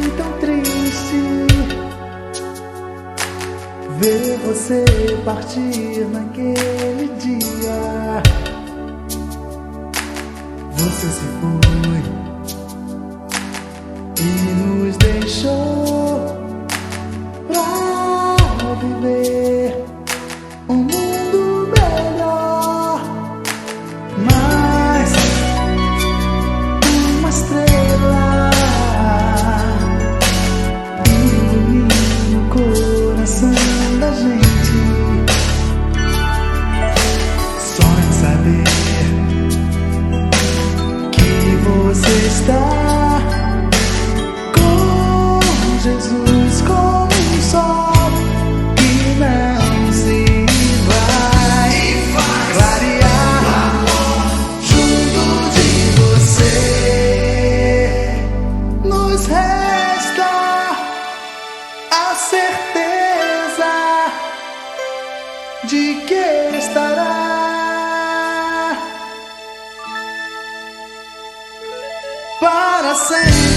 foi tão triste ver você partir naquele dia. Você se foi e nos deixou pra viver um mundo melhor. Mas uma estrela ilumina o coração da gente. Só em saber que você está com Jesus como um sol que não se vai clarear junto de você. Nos resta a certeza de que estará para sempre.